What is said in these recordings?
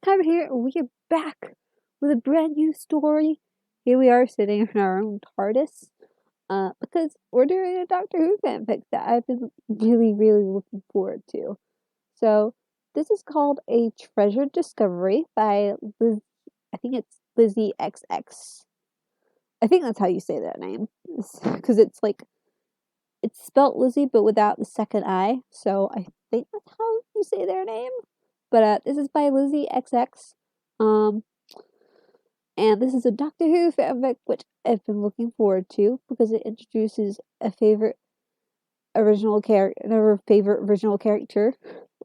time here we are back with a brand new story. Here we are sitting in our own TARDIS. Because we're doing a Doctor Who fanfic that I've been really looking forward to. So this is called A Treasure Discovery by I think it's LizzeXX. I think that's how you say that name. Because it's spelt Lizzie but without the second I. So I think that's how you say their name. But this is by LizzeXX. And this is a Doctor Who fanfic which I've been looking forward to because it introduces a favorite original character, another favorite original character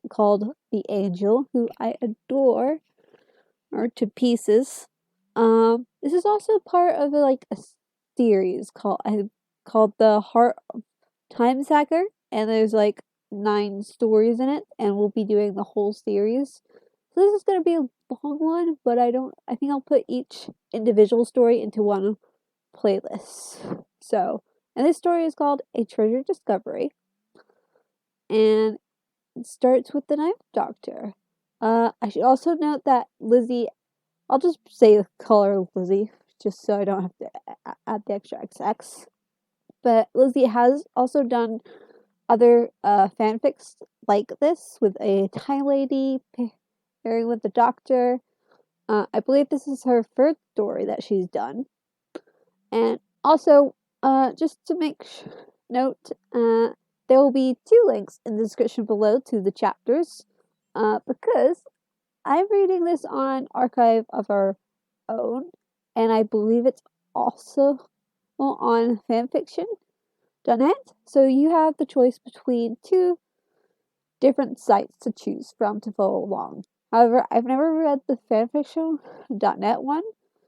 called the Angel, who I adore or to pieces. This is also part of a series called the Heart of Time Sacker, and there's 9 stories in it, and we'll be doing the whole series. So this is going to be a long one, but I think I'll put each individual story into one playlist. So, and this story is called A Treasure Discovery, and it starts with the Ninth Doctor. I should also note that Lizzie, I'll just call her Lizzie, just so I don't have to add the extra XX. But Lizzie has also done other fanfics like this with a Time Lady pairing with the Doctor. I believe this is her first story that she's done. And also, just to make note, there will be 2 links in the description below to the chapters, because I'm reading this on Archive of Our Own, and I believe it's also on Fanfiction.net, so you have the choice between 2 different sites to choose from to follow along. However, I've never read the Fanfiction.net one,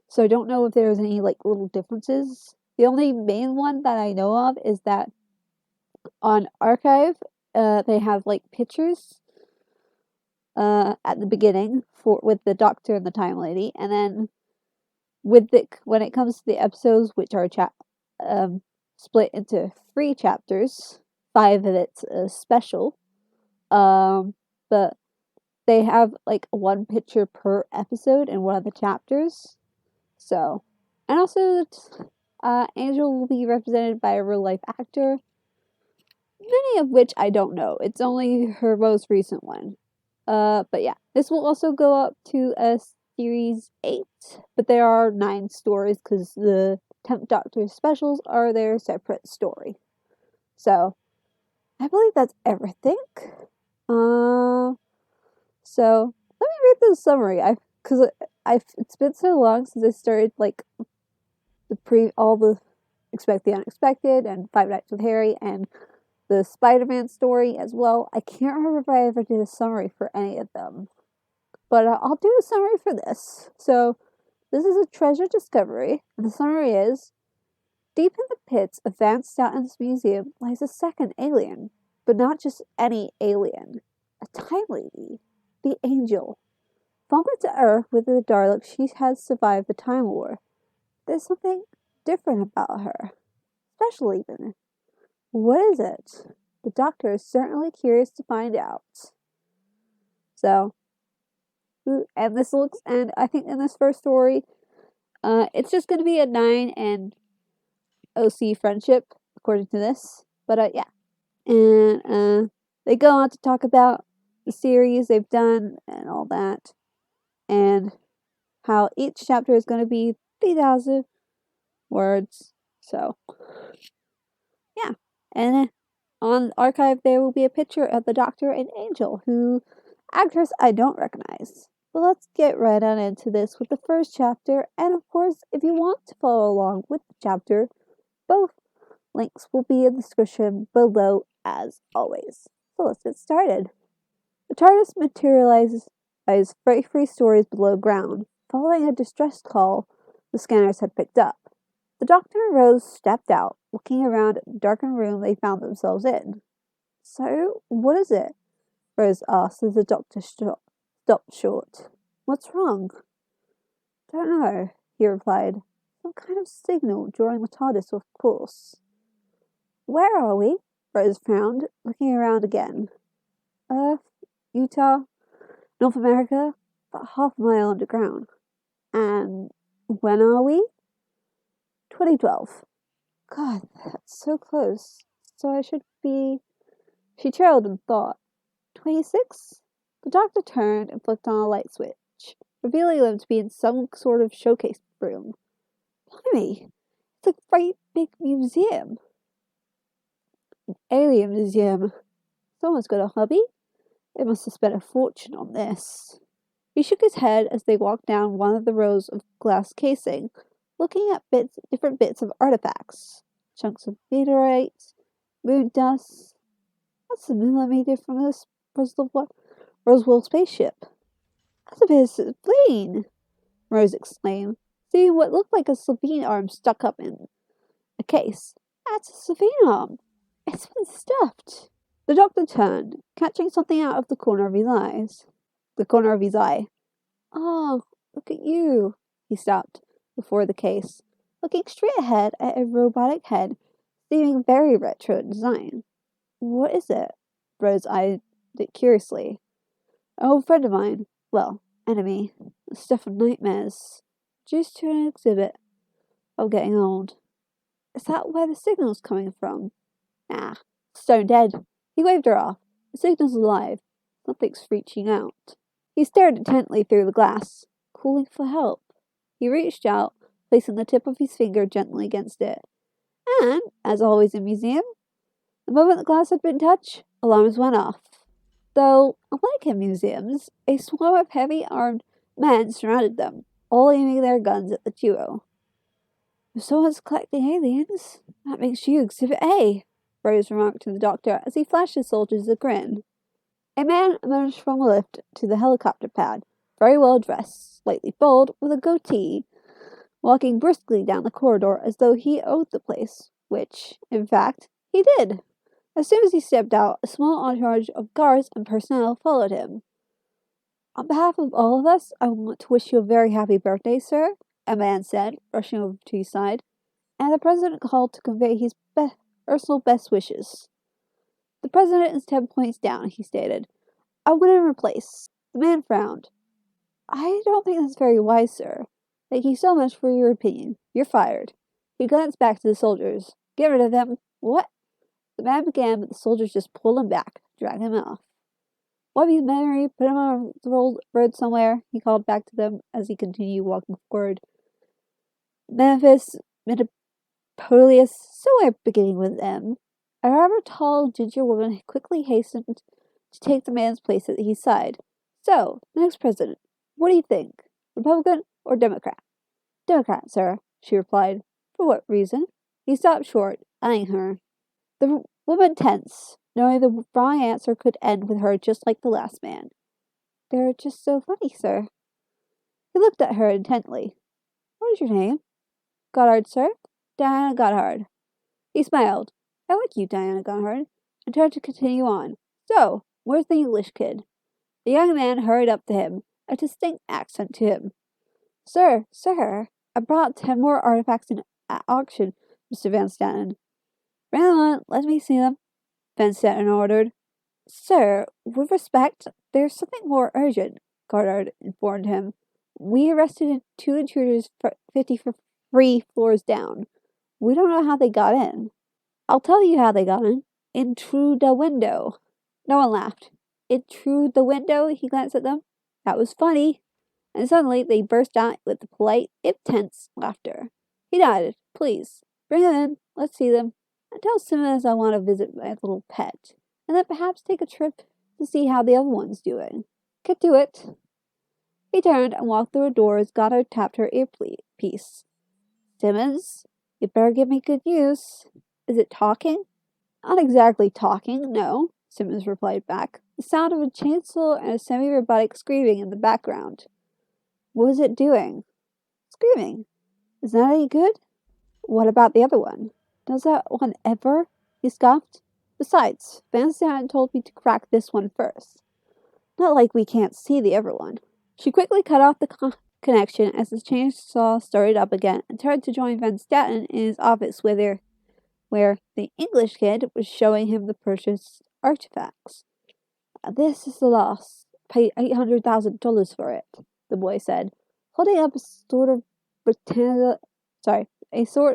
so I don't know if there's any little differences. The only main one that I know of is that on Archive, they have pictures at the beginning with the Doctor and the Time Lady, and then when it comes to the episodes, which are split into 3 chapters, 5 of it's special. But they have 1 picture per episode in one of the chapters. So, and also, Angel will be represented by a real life actor, many of which I don't know. It's only her most recent one. But yeah, this will also go up to a series 8, but there are 9 stories because the 10th Doctor specials are their separate story. So, I believe that's everything. So let me read the summary. It's been so long since I started all the Expect the Unexpected and Five Nights with Harry and the Spider-Man story as well. I can't remember if I ever did a summary for any of them, but I'll do a summary for this. So this is a treasure discovery, and the summary is: deep in the pits of Van Stouten's museum lies a second alien, but not just any alien, a Time Lady. The Angel. Fallen to Earth with the Daleks, she has survived the Time War. There's something different about her. Special even. What is it? The Doctor is certainly curious to find out. So, and I think in this first story, it's just going to be a 9 and OC friendship, according to this. But yeah. And they go on to talk about the series they've done and all that, and how each chapter is going to be 3,000 words. So, yeah. And on Archive, there will be a picture of the Doctor and Angel, who actress I don't recognize. But let's get right on into this with the first chapter. And of course, if you want to follow along with the chapter, both links will be in the description below as always. So let's get started. The TARDIS materializes as free stories below ground, following a distress call the scanners had picked up. The Doctor and Rose stepped out, looking around at the darkened room they found themselves in. So, what is it? Rose asked as the Doctor stopped short. What's wrong? Don't know, he replied. Some kind of signal drawing the TARDIS off course. Where are we? Rose frowned, looking around again. Earth, Utah, North America, about half a mile underground. And when are we? 2012. God, that's so close. So I should be. She trailed in thought. 26? The doctor turned and flicked on a light switch, revealing them to be in some sort of showcase room. Blimey, it's a great big museum. An alien museum. Someone's got a hobby. They must have spent a fortune on this. He shook his head as they walked down one of the rows of glass casing, looking at different bits of artifacts. Chunks of meteorites, moon dust. That's a millimeter from this Roswell spaceship. That's a bit of spleen, Rose exclaimed, seeing what looked like a Slovene arm stuck up in a case. That's a Slovene arm. It's been stuffed. The doctor turned, catching something out of the corner of his eye. Oh, look at you. He stopped before the case, looking straight ahead at a robotic head, seeming very retro in design. What is it? Rose eyed it curiously. An old friend of mine. Well, enemy. The stuff of nightmares. Just to an exhibit. I'm getting old. Is that where the signal's coming from? Nah, stone dead. He waved her off. The signal's alive. Something's reaching out. He stared intently through the glass, calling for help. He reached out, placing the tip of his finger gently against it. And, as always in museums, the moment the glass had been touched, alarms went off. Though, unlike in museums, a swarm of heavy-armed men surrounded them, all aiming their guns at the duo. If someone's collecting aliens, that makes you Exhibit A, Rose remarked to the doctor as he flashed his soldiers a grin. A man emerged from a lift to the helicopter pad, very well dressed, slightly bald, with a goatee, walking briskly down the corridor as though he owned the place, which, in fact, he did. As soon as he stepped out, a small entourage of guards and personnel followed him. On behalf of all of us, I want to wish you a very happy birthday, sir, a man said, rushing over to his side, and the president called to convey his personal best wishes. The president is 10 points down, he stated. I want to replace. The man frowned. I don't think that's very wise, sir. Thank you so much for your opinion. You're fired. He glanced back to the soldiers. Get rid of them. What? The man began, but the soldiers just pulled him back, dragged him off. Wipe his memory, put him on a road somewhere, he called back to them as he continued walking forward. Memphis, Metapolius, somewhere beginning with M. A rather tall, ginger woman quickly hastened to take the man's place at his side. So, the next president, what do you think? Republican or Democrat? Democrat, sir, she replied. For what reason? He stopped short, eyeing her. The woman tensed, knowing the wrong answer could end with her just like the last man. They're just so funny, sir. He looked at her intently. What is your name? Goddard, sir. Diana Goddard. He smiled. I like you, Diana Goddard, and turned to continue on. So, where's the English kid? The young man hurried up to him, a distinct accent to him. Sir, I brought 10 more artifacts at auction, Mr. Van Staten. Bring them on, let me see them, Van Staten ordered. Sir, with respect, there's something more urgent, Goddard informed him. We arrested 2 intruders 53 floors down. We don't know how they got in. I'll tell you how they got in. In through the window. No one laughed. In through the window, he glanced at them. That was funny. And suddenly they burst out with polite, if tense, laughter. He nodded. Please, bring them in. Let's see them. And tell Simmons I want to visit my little pet. And then perhaps take a trip to see how the other one's doing. Get to it. He turned and walked through a door as Goddard tapped her earpiece. Simmons, you'd better give me good news. Is it talking? Not exactly talking, no, Simmons replied back. The sound of a chainsaw and a semi-robotic screaming in the background. What was it doing? Screaming. Is that any good? What about the other one? Does that one ever? He scoffed. Besides, Van Staten told me to crack this one first. Not like we can't see the other one. She quickly cut off the connection as the chainsaw started up again and turned to join Van Staten in his office where the English kid was showing him the purchased artifacts. This is the loss pay $800,000 for it, the boy said, holding up a sort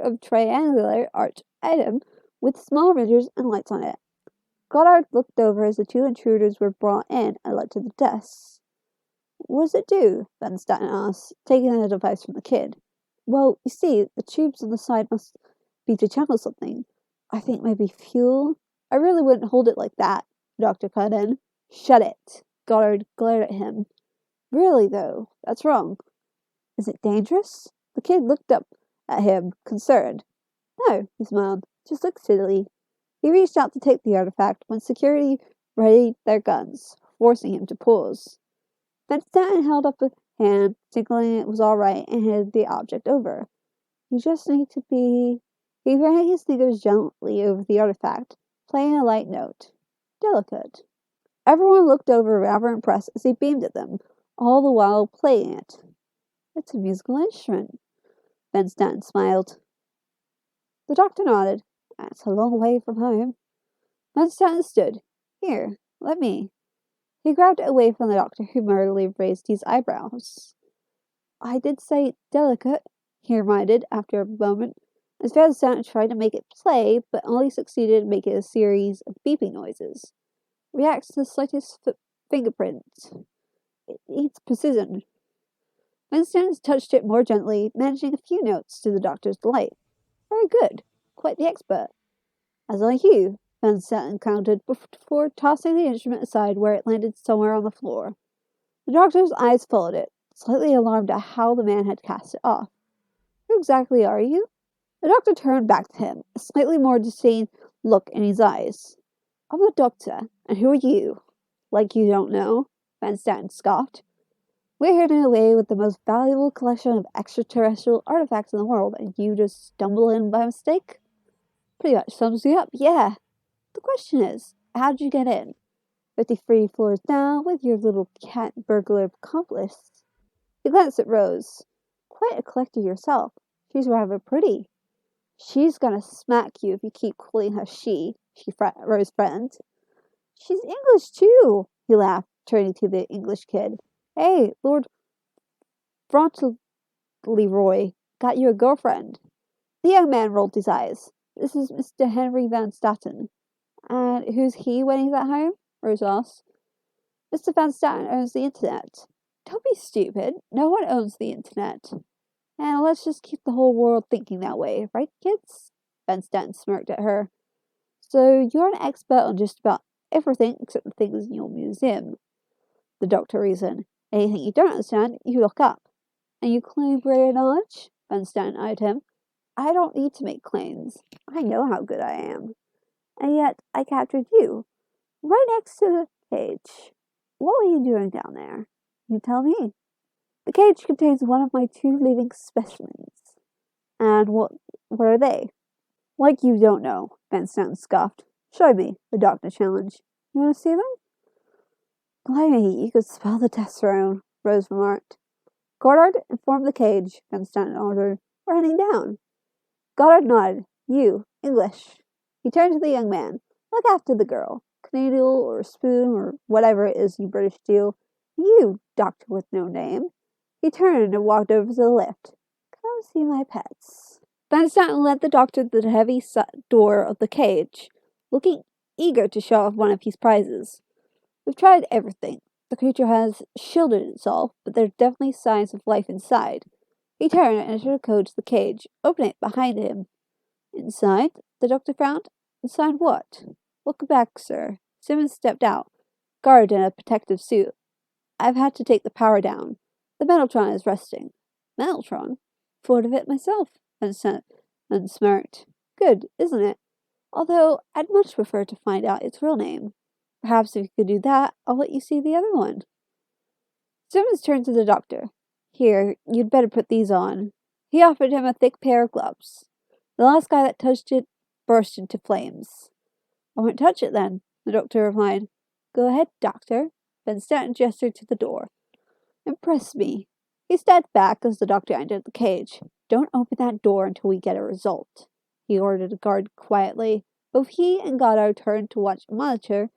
of triangular arch item with small ridges and lights on it. Goddard looked over as the two intruders were brought in and led to the desks. What does it do? Van Staten asked, taking the device from the kid. Well, you see, the tubes on the side must be to channel something. I think maybe fuel? I really wouldn't hold it like that, the doctor cut in. Shut it. Goddard glared at him. Really, though, that's wrong. Is it dangerous? The kid looked up at him, concerned. No, he smiled. Just look silly. He reached out to take the artifact when security readied their guns, forcing him to pause. Van Staten held up a hand, signaling it was all right, and handed the object over. You just need to be... He ran his fingers gently over the artifact, playing a light note. Delicate. Everyone looked over rather impressed as he beamed at them, all the while playing it. It's a musical instrument. Van Staten smiled. The doctor nodded. That's a long way from home. Van Staten stood. Here, let me. He grabbed it away from the doctor, who merely raised his eyebrows. I did say delicate, he reminded after a moment, as Van Staten tried to make it play, but only succeeded in making a series of beeping noises. Reacts to the slightest fingerprint. It needs precision. Van Staten touched it more gently, managing a few notes to the doctor's delight. Very good. Quite the expert. As like you, Van Staten counted before tossing the instrument aside where it landed somewhere on the floor. The doctor's eyes followed it, slightly alarmed at how the man had cast it off. Who exactly are you? The doctor turned back to him, a slightly more disdain look in his eyes. I'm a doctor, and who are you? Like you don't know, Van Staten scoffed. We're hidden away with the most valuable collection of extraterrestrial artifacts in the world, and you just stumble in by mistake? Pretty much sums you up, yeah. The question is, how'd you get in? 53 floors down with your little cat burglar accomplice. He glanced at Rose. Quite a collector yourself. She's rather pretty. She's gonna smack you if you keep calling her Rose threatened. She's English too, he laughed, turning to the English kid. Hey, Lord Fauntleroy, got you a girlfriend. The young man rolled his eyes. This is Mr. Henry Van Staten. And who's he when he's at home? Rose asked. Mr. Van Staten owns the internet. Don't be stupid. No one owns the internet. And let's just keep the whole world thinking that way, right, kids? Van Staten smirked at her. So you're an expert on just about everything except the things in your museum. The doctor reasoned. Anything you don't understand, you look up. And you claim greater knowledge? Van Staten eyed him. I don't need to make claims. I know how good I am. And yet, I captured you. Right next to the cage. What were you doing down there? You tell me. The cage contains one of my 2 living specimens. And what are they? Like you don't know, Van Staten scoffed. Show me, the doctor challenged. You want to see them? Blimey, you could spell the test throne, Rose remarked. Goddard, inform the cage, Van Staten ordered. We're heading down. Goddard nodded. You, English. He turned to the young man. Look after the girl. Canoodle or spoon or whatever it is you British do. You, doctor with no name. He turned and walked over to the lift. Come see my pets. Van Staten led the doctor to the heavy door of the cage, looking eager to show off one of his prizes. We've tried everything. The creature has shielded itself, but there's definitely signs of life inside. He turned and entered a code to the cage, opening it behind him. Inside? The doctor frowned. Inside what? Welcome back, sir. Simmons stepped out, guarded in a protective suit. I've had to take the power down. The Metaltron is resting. Metaltron? Thought of it myself, and smirked. Good, isn't it? Although, I'd much prefer to find out its real name. Perhaps if you could do that, I'll let you see the other one. Simmons turned to the doctor. Here, you'd better put these on. He offered him a thick pair of gloves. The last guy that touched it burst into flames. I won't touch it then, the doctor replied. Go ahead, doctor. Van Staten gestured to the door. Impress me. He stepped back as the doctor entered the cage. Don't open that door until we get a result, he ordered the guard quietly. Both he and Goddard turned to watch a monitor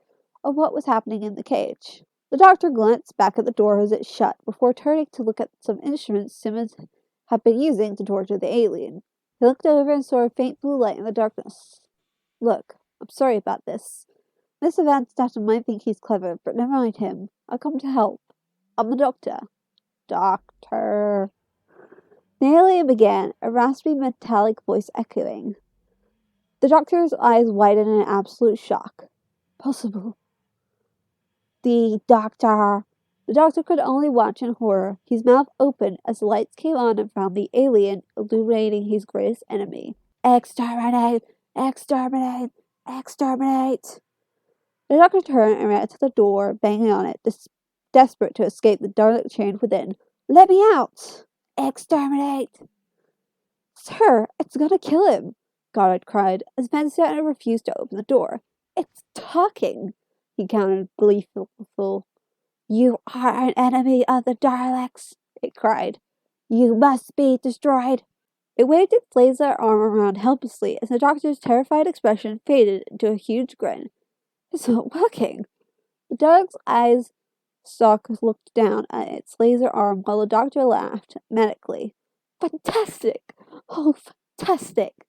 of what was happening in the cage. The doctor glanced back at the door as it shut before turning to look at some instruments Simmons had been using to torture the alien. He looked over and saw a faint blue light in the darkness. Look, I'm sorry about this. Mr. Van Statten might think he's clever, but never mind him. I've come to help. I'm the doctor. Doctor. The alien began, a raspy metallic voice echoing. The doctor's eyes widened in absolute shock. Possible. The doctor. The doctor could only watch in horror, his mouth open as the lights came on and found the alien illuminating his greatest enemy. Exterminate! Exterminate! Exterminate! The doctor turned and ran to the door, banging on it, desperate to escape the Dalek chained within. Let me out! Exterminate! Sir, it's gonna kill him! Goddard cried, as Van Statten refused to open the door. It's talking! He countered, gleeful. You are an enemy of the Daleks, it cried. You must be destroyed. It waved its laser arm around helplessly as the doctor's terrified expression faded into a huge grin. It's not working. The Dalek's eyes stalk looked down at its laser arm while the doctor laughed manically. Fantastic! Oh, fantastic!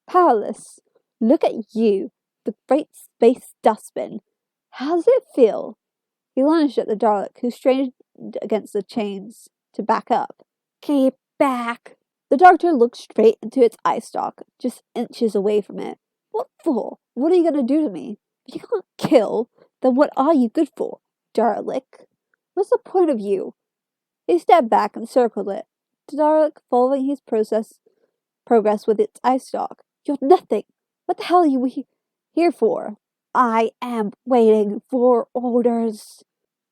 Powerless! Look at you, the great space dustbin. How does it feel? He lunged at the Dalek, who strained against the chains to back up. Keep back! The doctor looked straight into its eye stalk, just inches away from it. What for? What are you going to do to me? If you can't kill, then what are you good for, Dalek? What's the point of you? He stepped back and circled it, the Dalek following his progress with its eye stalk. You're nothing. What the hell are you here for? I am waiting for orders.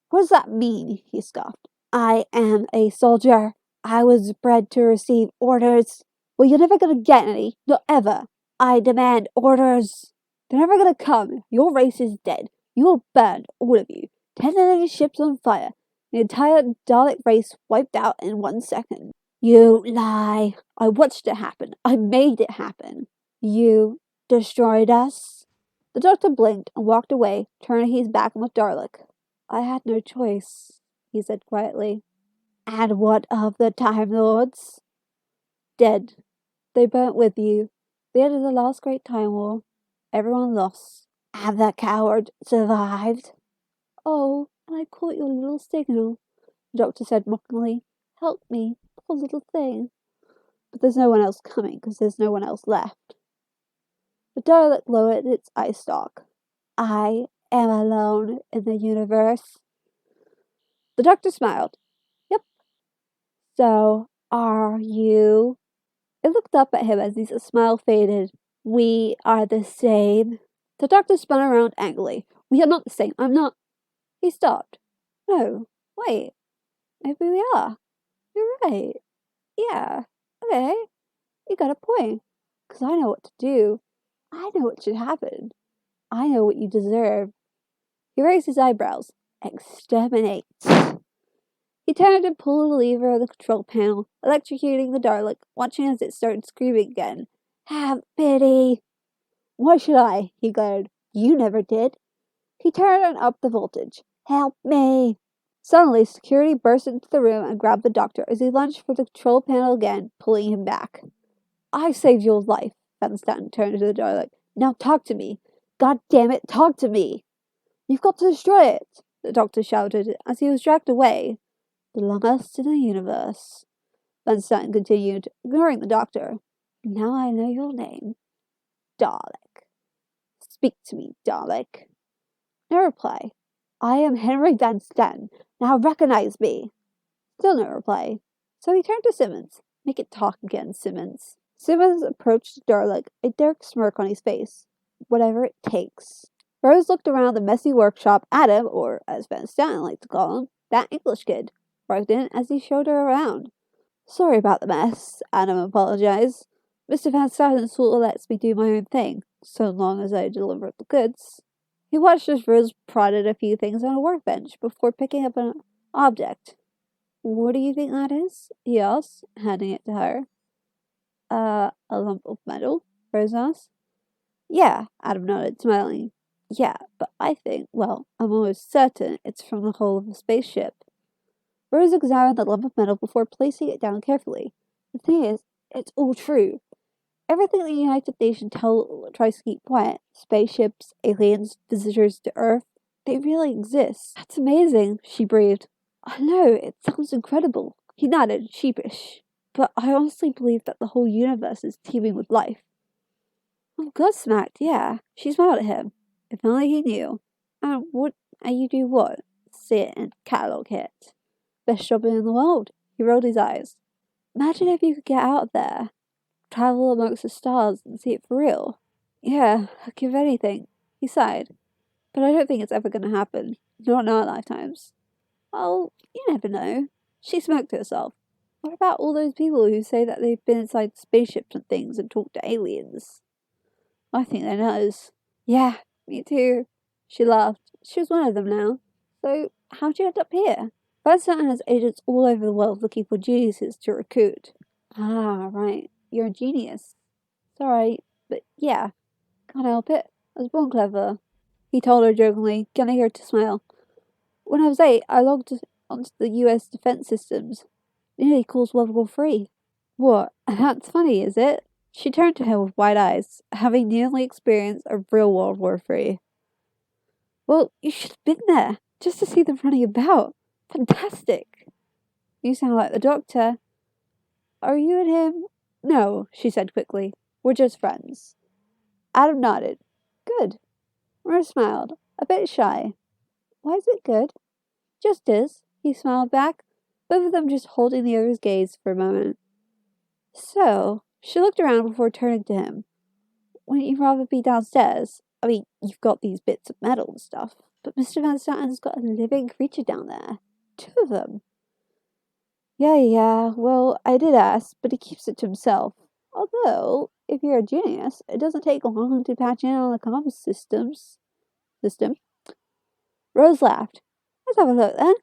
What does that mean? He scoffed. I am a soldier. I was bred to receive orders. Well, you're never going to get any. Not ever. I demand orders. They're never going to come. Your race is dead. You will burn, all of you. 10 enemy ships on fire. The entire Dalek race wiped out in 1 second. You lie. I watched it happen. I made it happen. You destroyed us? The doctor blinked and walked away, turning his back on the Dalek. I had no choice, he said quietly. And what of the Time Lords? Dead. They burnt with you. The end of the last great Time War. Everyone lost. And the coward survived. Oh, and I caught your little signal, the doctor said mockingly. Help me, poor little thing. But there's no one else coming, because there's no one else left. The Dalek lowered its eye stalk. I am alone in the universe. The doctor smiled. Yep. So, are you? It looked up at him as his smile faded. We are the same. The doctor spun around angrily. We are not the same. I'm not. He stopped. No, wait. Maybe we are. You're right. Yeah. Okay. You got a point. 'Cause I know what to do. I know what should happen. I know what you deserve. He raised his eyebrows. Exterminate. He turned and pulled the lever of the control panel, electrocuting the Dalek, watching as it started screaming again. Have pity. Why should I? He glared. You never did. He turned and upped the voltage. Help me. Suddenly, security burst into the room and grabbed the doctor as he lunged for the control panel again, pulling him back. I saved your life, Van Statten turned to the Dalek. Now talk to me. God damn it, talk to me. You've got to destroy it, the doctor shouted as he was dragged away. The longest in the universe, Van Statten continued, ignoring the doctor. Now I know your name. Dalek. Speak to me, Dalek. No reply. I am Henry Van Statten. Now recognize me. Still no reply. So he turned to Simmons. Make it talk again, Simmons. Simmons approached the Dalek, a dark smirk on his face. Whatever it takes. Rose looked around the messy workshop at him, or as Van Statten liked to call him, that English kid, barked in as he showed her around. Sorry about the mess, Adam apologized. Mr. Van Statten sort of lets me do my own thing, so long as I deliver the goods. He watched as Rose prodded a few things on a workbench before picking up an object. What do you think that is? He asked, handing it to her. A lump of metal? Rose asked. Yeah, Adam nodded, smiling. Yeah, but I think, well, I'm almost certain it's from the hull of a spaceship. Rose examined the lump of metal before placing it down carefully. The thing is, it's all true. Everything the United Nations tries to keep quiet, spaceships, aliens, visitors to Earth, they really exist. That's amazing, she breathed. I know, it sounds incredible. He nodded, sheepish. But I honestly believe that the whole universe is teeming with life. Oh, Godsmacked, yeah. She smiled at him. If only he knew. And you do what? Sit and catalog it. Best job in the world. He rolled his eyes. Imagine if you could get out there, travel amongst the stars and see it for real. Yeah, I'd give anything. He sighed. But I don't think it's ever going to happen. Not in our lifetimes. Well, you never know. She smirked to herself. What about all those people who say that they've been inside spaceships and things and talked to aliens? I think they're nutters. Yeah, me too. She laughed. She was one of them now. So, how'd you end up here? Vincent has agents all over the world looking for geniuses to recruit. Ah, right. You're a genius. Sorry, but yeah, can't help it. I was born clever. He told her jokingly, getting her to smile. When I was 8, I logged onto the US defense systems. Nearly caused World War III. What? That's funny, is it? She turned to him with wide eyes, having nearly experienced a real World War III. Well, you should have been there, just to see them running about. Fantastic. You sound like the doctor. Are you and him? No, she said quickly. We're just friends. Adam nodded. Good. Rose smiled, a bit shy. Why is it good? Just is, he smiled back, both of them just holding the other's gaze for a moment. So, she looked around before turning to him. Wouldn't you rather be downstairs? I mean, you've got these bits of metal and stuff, but Mr. Van Statten's got a living creature down there. 2 of them. Yeah, well, I did ask, but he keeps it to himself. Although, if you're a genius, it doesn't take long to patch in on the comms system. Rose laughed. Let's have a look then.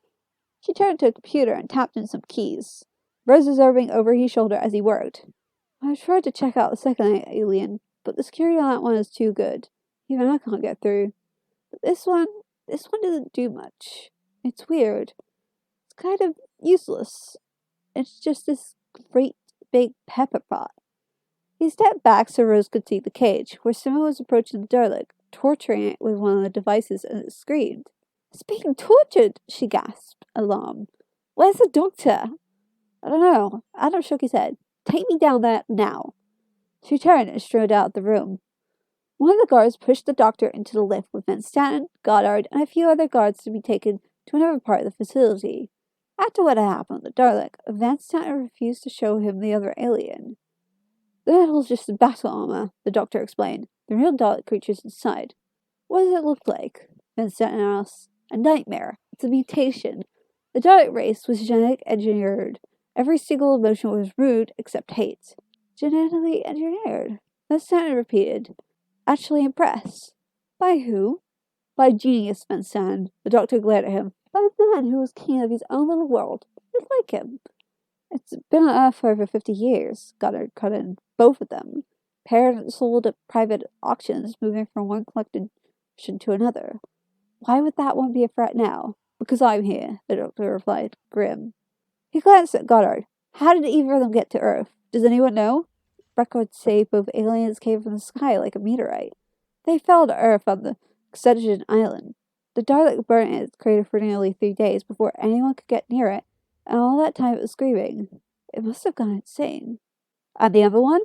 She turned to a computer and tapped in some keys. Rose observing over his shoulder as he worked. I tried to check out the second alien, but the security on that one is too good. Even I can't get through. But this one doesn't do much. It's weird. It's kind of useless. It's just this great big pepper pot. He stepped back so Rose could see the cage, where someone was approaching the Dalek, torturing it with one of the devices, and it screamed. It's being tortured, she gasped, alarmed. Where's the doctor? I don't know. Adam shook his head. Take me down there now. She turned and strode out of the room. One of the guards pushed the doctor into the lift with Van Stanton, Goddard, and a few other guards to be taken to another part of the facility. After what had happened with the Dalek, Van Stanton refused to show him the other alien. The metal's just battle armor, the doctor explained. The real Dalek creature's inside. What does it look like? Van Stanton asked. A nightmare. It's a mutation. The Dalek race was genetic engineered. Every single emotion was rude except hate. Genetically engineered, Van Stanton repeated. Actually impressed. By who? By genius, Van Stanton. The doctor glared at him. By a man who was king of his own little world. Just like him. It's been on Earth for over 50 years, Goddard cut in. Both of them. Paired and sold at private auctions, moving from one collection to another. Why would that one be a threat now? Because I'm here, the doctor replied, grim. He glanced at Goddard. How did either of them get to Earth? Does anyone know? Records say both aliens came from the sky like a meteorite. They fell to Earth on the Oxygen Island. The Dalek burnt in its crater for nearly 3 days before anyone could get near it, and all that time it was screaming. It must have gone insane. And the other one?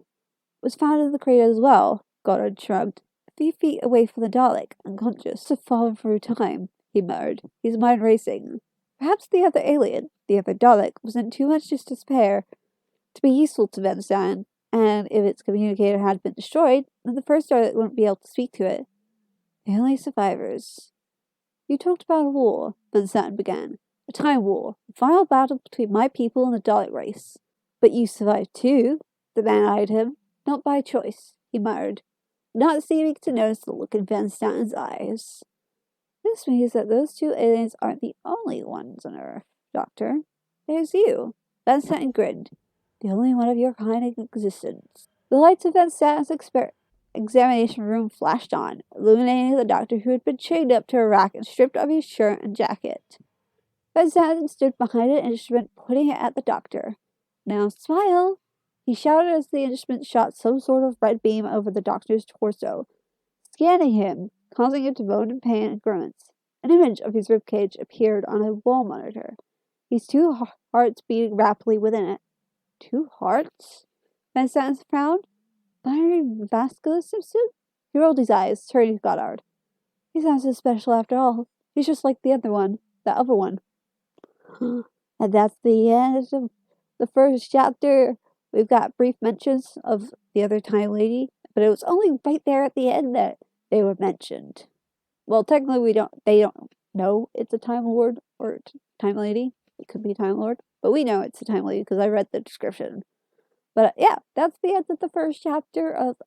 Was found in the crater as well, Goddard shrugged. A few feet away from the Dalek, unconscious, to fallen through time, he muttered, his mind racing. Perhaps the other alien, the other Dalek, was in too much despair to be useful to Van Stan, and if its communicator had been destroyed, then the first Dalek wouldn't be able to speak to it. The only survivors. You talked about a war, Van Stan began. A time war, a final battle between my people and the Dalek race. But you survived too, the man eyed him. Not by choice, he muttered, not seeming to notice the look in Van Stanton's eyes. This means that those 2 aliens aren't the only ones on Earth, Doctor. There's you. Van Stanton grinned. The only one of your kind in existence. The lights of Van Stanton's examination room flashed on, illuminating the doctor who had been chained up to a rack and stripped of his shirt and jacket. Vincent stood behind an instrument, pointing it at the doctor. "Now smile!" he shouted as the instrument shot some sort of red beam over the doctor's torso, scanning him, causing him to moan in pain and grunts. An image of his ribcage appeared on a wall monitor, his 2 hearts beating rapidly within it. 2 hearts? Vincent frowned. Binary vascular substitute? He rolled his eyes, turning to Goddard. "He's not so special after all. He's just like the other one. And that's the end of the first chapter. We've got brief mentions of the other Time Lady, but it was only right there at the end that they were mentioned. Well, technically they don't know it's a Time Lord or Time Lady. It could be Time Lord, but we know it's a Time Lady because I read the description. But yeah, that's the end of the first chapter of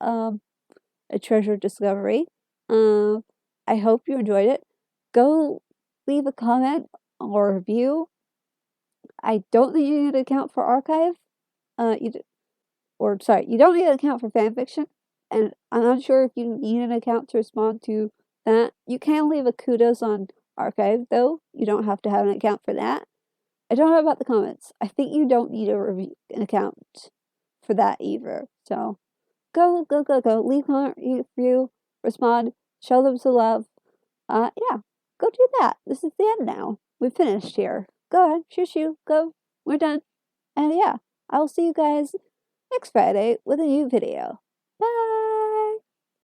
A Treasure Discovery. I hope you enjoyed it. Go leave a comment or a review. I don't think you need an account for Archive. You don't need an account for Fanfiction, and I'm not sure if you need an account to respond to that. You can leave a kudos on Archive, though. You don't have to have an account for that. I don't know about the comments. I think you don't need an account for that either. So go. Leave a comment, review, respond, show them some love. Yeah, go do that. This is the end now. We've finished here. Go ahead, shoo, go. We're done. And yeah, I'll see you guys next Friday with a new video.